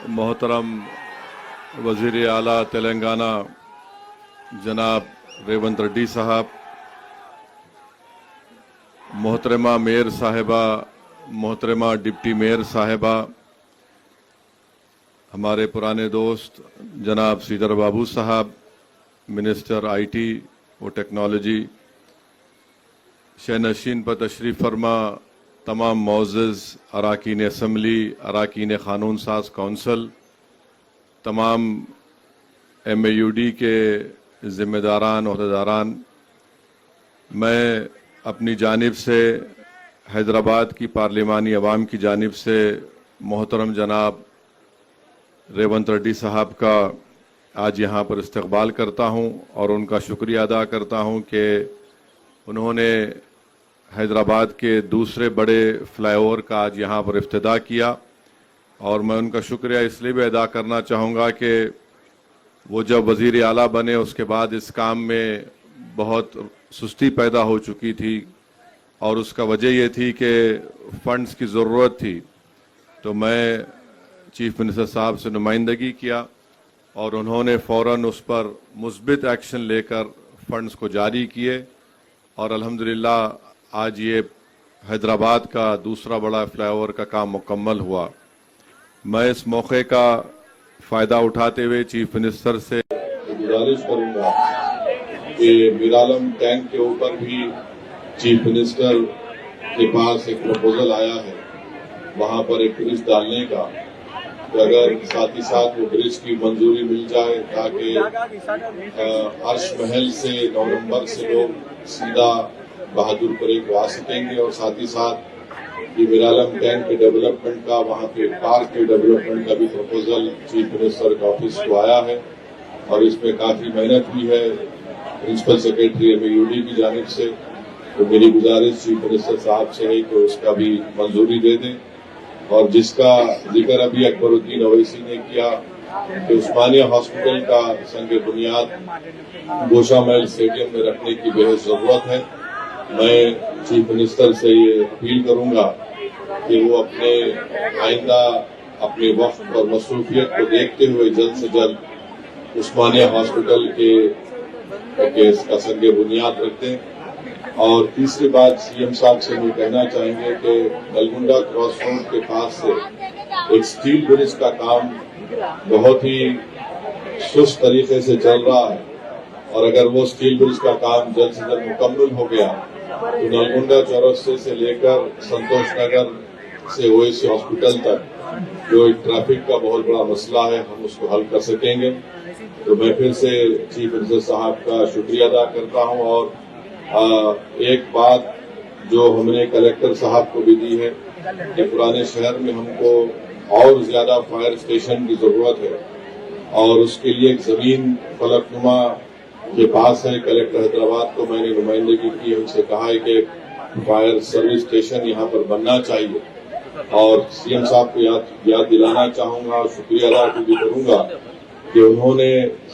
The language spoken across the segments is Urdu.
محترم وزیر اعلیٰ تلنگانہ جناب ریونت ریڈی صاحب، محترمہ میئر صاحبہ، محترمہ ڈپٹی میئر صاحبہ، ہمارے پرانے دوست جناب سیدر بابو صاحب، منسٹر آئی ٹی و ٹیکنالوجی، شہنشین پر تشریف فرما تمام معزز اراکین اسمبلی، اراکین قانون ساز کونسل، تمام ایم اے یو ڈی کے ذمہ داران، عہدیداران، میں اپنی جانب سے حیدرآباد کی پارلیمانی عوام کی جانب سے محترم جناب ریونت ریڈی صاحب کا آج یہاں پر استقبال کرتا ہوں اور ان کا شکریہ ادا کرتا ہوں کہ انہوں نے حیدرآباد کے دوسرے بڑے فلائی اوور کا آج یہاں پر افتتاح کیا، اور میں ان کا شکریہ اس لیے بھی ادا کرنا چاہوں گا کہ وہ جب وزیر اعلیٰ بنے اس کے بعد اس کام میں بہت سستی پیدا ہو چکی تھی، اور اس کا وجہ یہ تھی کہ فنڈز کی ضرورت تھی، تو میں چیف منسٹر صاحب سے نمائندگی کیا اور انہوں نے فوراً اس پر مثبت ایکشن لے کر فنڈز کو جاری کیے، اور الحمدللہ آج یہ حیدرآباد کا دوسرا بڑا فلائی اوور کا کام مکمل ہوا۔ میں اس موقع کا فائدہ اٹھاتے ہوئے چیف منسٹر سے گزارش کروں گا کہ میرالم ٹینک کے اوپر بھی چیف منسٹر کے پاس ایک پروپوزل آیا ہے وہاں پر ایک برج ڈالنے کا، کہ اگر ساتھ ہی ساتھ وہ برج کی منظوری مل جائے تاکہ عرش محل سے 9 نمبر سے لوگ سیدھا بہادر پورے کو آ سکیں گے، اور ساتھ ہی ساتھ یہ میرالم ٹینک کے ڈیولپمنٹ کا، وہاں پہ پارک کے ڈیولپمنٹ کا بھی پروپوزل چیف منسٹر کا آفس کو آیا ہے، اور اس میں کافی محنت بھی ہے پرنسپل سیکرٹری ایم اے یو ڈی کی جانب سے۔ تو میری گزارش چیف منسٹر صاحب سے ہے کہ اس کا بھی منظوری دے دیں، اور جس کا ذکر ابھی اکبر الدین اویسی نے کیا کہ عثمانیہ ہاسپٹل کا سنگ بنیاد گوشہ محل اسٹیڈیم میں رکھنے کی بہت ضرورت ہے۔ میں چیف منسٹر سے یہ اپیل کروں گا کہ وہ اپنے آئندہ اپنے وقت اور مصروفیت کو دیکھتے ہوئے جلد سے جلد عثمانیہ ہاسپٹل کے اس کا سنگ بنیاد رکھ دیں۔ اور تیسری بات سی ایم صاحب سے بھی کہنا چاہیں گے کہ نلگنڈا کراس روڈ کے پاس سے ایک اسٹیل برج کا کام بہت ہی سست طریقے سے چل رہا ہے، اور اگر وہ اسٹیل برج کا کام جلد سے جلد مکمل ہو گیا تو نلگنڈا چورسے سے لے کر سنتوش نگر سے او ایس سی ہاسپٹل تک جو ایک ٹریفک کا بہت بڑا مسئلہ ہے ہم اس کو حل کر سکیں گے۔ تو میں پھر سے چیف منسٹر صاحب کا شکریہ ادا کرتا ہوں، اور ایک بات جو ہم نے کلیکٹر صاحب کو بھی دی ہے کہ پرانے شہر میں ہم کو اور زیادہ فائر اسٹیشن کی ضرورت ہے، اور اس کے لیے ایک زمین فلک نما کے پاس ہے۔ کلیکٹر حیدرآباد کو میں نے نمائندگی کی، ان سے کہا ہے کہ فائر سروس اسٹیشن یہاں پر بننا چاہیے، اور سی ایم صاحب کو یاد دلانا چاہوں گا اور شکریہ ادا بھی کروں گا کہ انہوں نے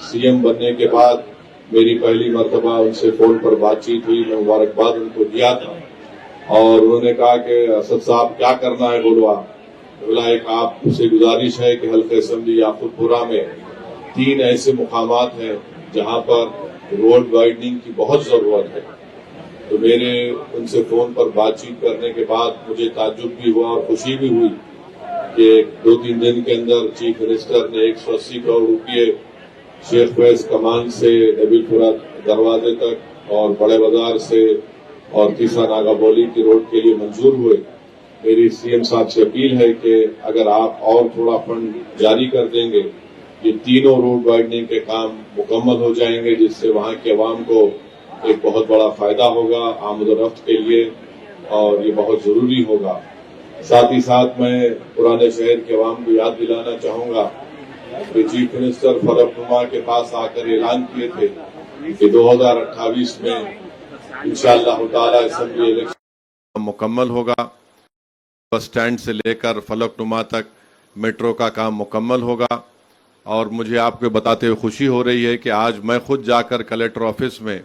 سی ایم بننے کے بعد میری پہلی مرتبہ ان سے فون پر بات چیت ہوئی، میں مبارکباد ان کو دیا تھا، اور انہوں نے کہا کہ اسد صاحب کیا کرنا ہے بولا ایک آپ سے گزارش ہے کہ حلقہ اسمبلی یاقوت پورہ میں 3 ایسے مقامات ہیں جہاں پر روڈ وائڈننگ کی بہت ضرورت ہے۔ تو میرے ان سے فون پر بات چیت کرنے کے بعد مجھے تعجب بھی ہوا اور خوشی بھی ہوئی کہ 2-3 دن کے اندر چیف منسٹر نے 180 کروڑ روپئے شیخ فیض کمان سے نبیل پورہ دروازے تک اور بڑے بازار سے اور تیسرا ناگا بولی کی روڈ کے لیے منظور ہوئے۔ میری سی ایم صاحب سے اپیل ہے کہ اگر آپ اور تھوڑا فنڈ جاری کر دیں گے یہ تینوں روڈ وائڈننگ کے کام مکمل ہو جائیں گے، جس سے وہاں کے عوام کو ایک بہت بڑا فائدہ ہوگا آمد و رفت کے لیے، اور یہ بہت ضروری ہوگا۔ ساتھ ہی ساتھ میں پرانے شہر کے عوام کو یاد دلانا چاہوں گا کہ چیف منسٹر فلک نما کے پاس آ کر اعلان کیے تھے کہ 2028 میں انشاءاللہ تعالی اسمبلی الیکشن مکمل ہوگا، بس اسٹینڈ سے لے کر فلک نما تک میٹرو کا کام مکمل ہوگا، اور مجھے آپ کو بتاتے ہوئے خوشی ہو رہی ہے کہ آج میں خود جا کر کلیکٹر آفس میں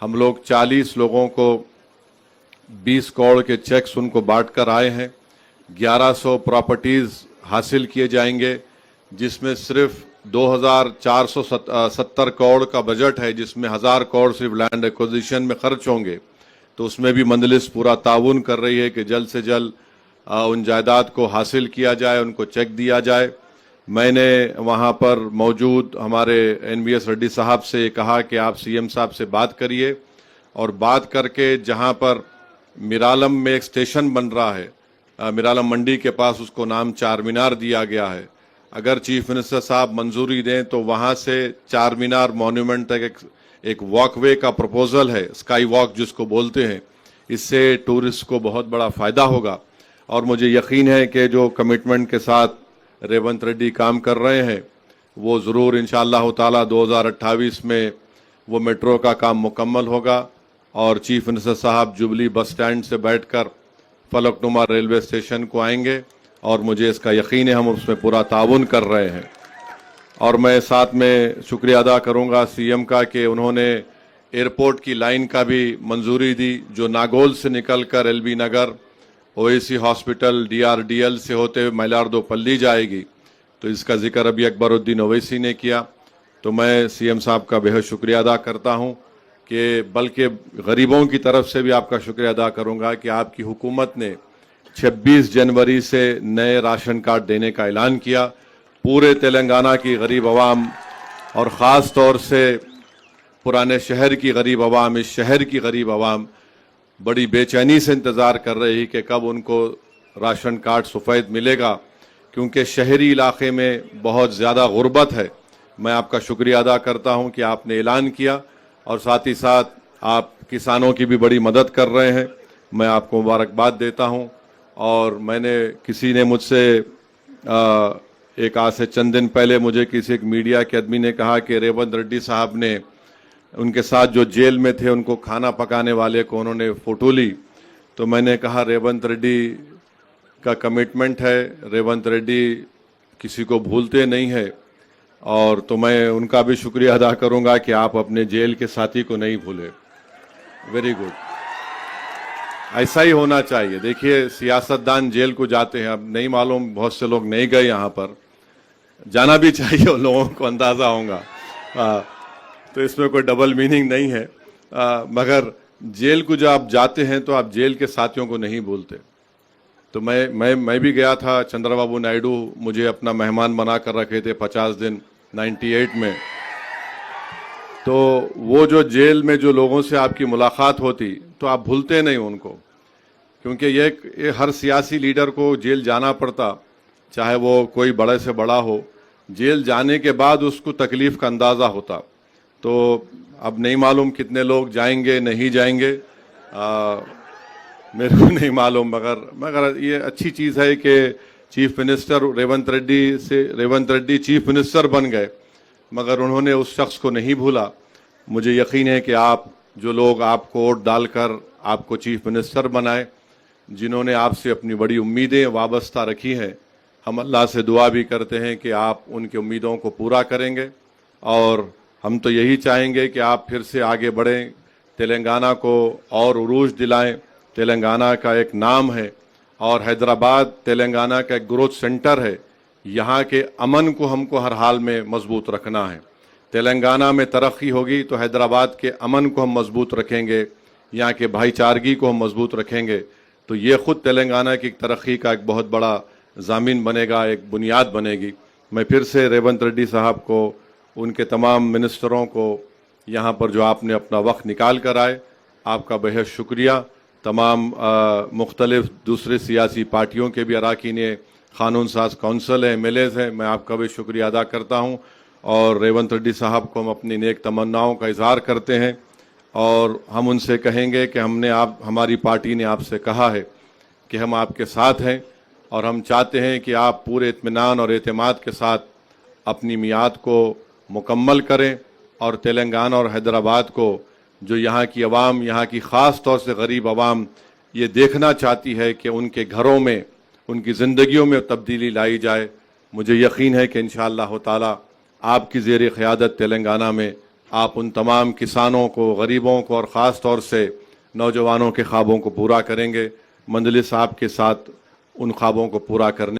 ہم لوگ 40 لوگوں کو 20 کروڑ کے چیکس ان کو بانٹ کر آئے ہیں، 1100 پراپرٹیز حاصل کیے جائیں گے، جس میں صرف 2470 کروڑ کا بجٹ ہے، جس میں 1000 کروڑ صرف لینڈ ایکوزیشن میں خرچ ہوں گے، تو اس میں بھی مجلس پورا تعاون کر رہی ہے کہ جلد سے جلد ان جائیداد کو حاصل کیا جائے، ان کو چیک دیا جائے۔ میں نے وہاں پر موجود ہمارے NVS ریڈی صاحب سے یہ کہا کہ آپ CM صاحب سے بات کریے، اور بات کر کے جہاں پر میرالم میں ایک اسٹیشن بن رہا ہے، میرالم منڈی کے پاس، اس کو نام چار مینار دیا گیا ہے، اگر چیف منسٹر صاحب منظوری دیں تو وہاں سے چار مینار مونیومنٹ تک ایک واک وے کا پروپوزل ہے، اسکائی واک جس کو بولتے ہیں۔ اس سے ٹورسٹ کو بہت بڑا فائدہ ہوگا، اور مجھے یقین ہے کہ جو کمٹمنٹ کے ساتھ ریونت ریڈی کام کر رہے ہیں وہ ضرور انشاءاللہ تعالی 2028 میں وہ میٹرو کا کام مکمل ہوگا، اور چیف منسٹر صاحب جبلی بس سٹینڈ سے بیٹھ کر فلک نما ریلوے اسٹیشن کو آئیں گے، اور مجھے اس کا یقین ہے ہم اس میں پورا تعاون کر رہے ہیں۔ اور میں ساتھ میں شکریہ ادا کروں گا CM کا کہ انہوں نے ایئرپورٹ کی لائن کا بھی منظوری دی، جو ناگول سے نکل کر LB Nagar, OAC hospital, DRDL سے ہوتے ہوئے میلاردو پلی جائے گی، تو اس کا ذکر ابھی اکبر الدین اویسی نے کیا۔ تو میں CM صاحب کا بہت شکریہ ادا کرتا ہوں، کہ بلکہ غریبوں کی طرف سے بھی آپ کا شکریہ ادا کروں گا کہ آپ کی حکومت نے 26 جنوری سے نئے راشن کارڈ دینے کا اعلان کیا۔ پورے تلنگانہ کی غریب عوام، اور خاص طور سے پرانے شہر کی غریب عوام، اس شہر کی غریب عوام بڑی بے چینی سے انتظار کر رہی کہ کب ان کو راشن کارڈ سفید ملے گا، کیونکہ شہری علاقے میں بہت زیادہ غربت ہے۔ میں آپ کا شکریہ ادا کرتا ہوں کہ آپ نے اعلان کیا، اور ساتھ ہی ساتھ آپ کسانوں کی بھی بڑی مدد کر رہے ہیں، میں آپ کو مبارکباد دیتا ہوں۔ اور میں نے کسی نے مجھ سے ایک آج سے چند دن پہلے مجھے ایک میڈیا کے آدمی نے کہا کہ ریونت ریڈی صاحب نے ان کے ساتھ جو جیل میں تھے ان کو کھانا پکانے والے کو انہوں نے فوٹو لی، تو میں نے کہا ریونت ریڈی کا کمٹمنٹ ہے، ریونت ریڈی کسی کو بھولتے نہیں ہے، اور تو میں ان کا بھی شکریہ ادا کروں گا کہ آپ اپنے جیل کے ساتھی کو نہیں بھولے۔ ویری گڈ، ایسا ہی ہونا چاہیے۔ دیکھیے سیاستدان جیل کو جاتے ہیں، اب نہیں معلوم بہت سے لوگ نہیں گئے یہاں پر، جانا بھی چاہیے، ان لوگوں کو اندازہ ہوگا، تو اس میں کوئی ڈبل میننگ نہیں ہے، مگر جیل کو جب آپ جاتے ہیں تو آپ جیل کے ساتھیوں کو نہیں بھولتے۔ تو میں بھی گیا تھا، چندرا بابو نائیڈو مجھے اپنا مہمان بنا کر رکھے تھے 50 دن 98 میں، تو وہ جو جیل میں جو لوگوں سے آپ کی ملاقات ہوتی تو آپ بھولتے نہیں ان کو، کیونکہ یہ ہر سیاسی لیڈر کو جیل جانا پڑتا، چاہے وہ کوئی بڑے سے بڑا ہو، جیل جانے کے بعد اس کو تکلیف کا اندازہ ہوتا۔ تو اب نہیں معلوم کتنے لوگ جائیں گے نہیں جائیں گے، میرے کو نہیں معلوم، مگر یہ اچھی چیز ہے کہ chief minister Revanth Reddy chief minister بن گئے، مگر انہوں نے اس شخص کو نہیں بھولا۔ مجھے یقین ہے کہ آپ جو لوگ آپ کو ووٹ ڈال کر آپ کو چیف منسٹر بنائے، جنہوں نے آپ سے اپنی بڑی امیدیں وابستہ رکھی ہیں، ہم اللہ سے دعا بھی کرتے ہیں کہ آپ ان کی امیدوں کو پورا کریں گے، اور ہم تو یہی چاہیں گے کہ آپ پھر سے آگے بڑھیں، تلنگانہ کو اور عروج دلائیں۔ تلنگانہ کا ایک نام ہے، اور حیدرآباد تلنگانہ کا ایک گروتھ سینٹر ہے، یہاں کے امن کو ہم کو ہر حال میں مضبوط رکھنا ہے۔ تلنگانہ میں ترقی ہوگی تو حیدرآباد کے امن کو ہم مضبوط رکھیں گے، یہاں کے بھائی چارگی کو ہم مضبوط رکھیں گے، تو یہ خود تلنگانہ کی ترقی کا ایک بہت بڑا ضامن بنے گا، ایک بنیاد بنے گی۔ میں پھر سے ریونت ریڈی صاحب کو، ان کے تمام منسٹروں کو، یہاں پر جو آپ نے اپنا وقت نکال کر آئے، آپ کا بہت شکریہ۔ تمام مختلف دوسرے سیاسی پارٹیوں کے بھی اراکین قانون ساز کونسل ہیں، MLAs ہیں، میں آپ کا بھی شکریہ ادا کرتا ہوں، اور ریونت ریڈی صاحب کو ہم اپنی نیک تمناؤں کا اظہار کرتے ہیں، اور ہم ان سے کہیں گے کہ ہماری پارٹی نے آپ سے کہا ہے کہ ہم آپ کے ساتھ ہیں، اور ہم چاہتے ہیں کہ آپ پورے اطمینان اور اعتماد کے ساتھ اپنی میعاد کو مکمل کریں، اور تلنگانہ اور حیدرآباد کو، جو یہاں کی عوام، یہاں کی خاص طور سے غریب عوام یہ دیکھنا چاہتی ہے کہ ان کے گھروں میں، ان کی زندگیوں میں تبدیلی لائی جائے۔ مجھے یقین ہے کہ انشاءاللہ تعالی آپ کی زیر قیادت تلنگانہ میں آپ ان تمام کسانوں کو، غریبوں کو، اور خاص طور سے نوجوانوں کے خوابوں کو پورا کریں گے۔ مجلس آپ کے ساتھ ان خوابوں کو پورا کرنے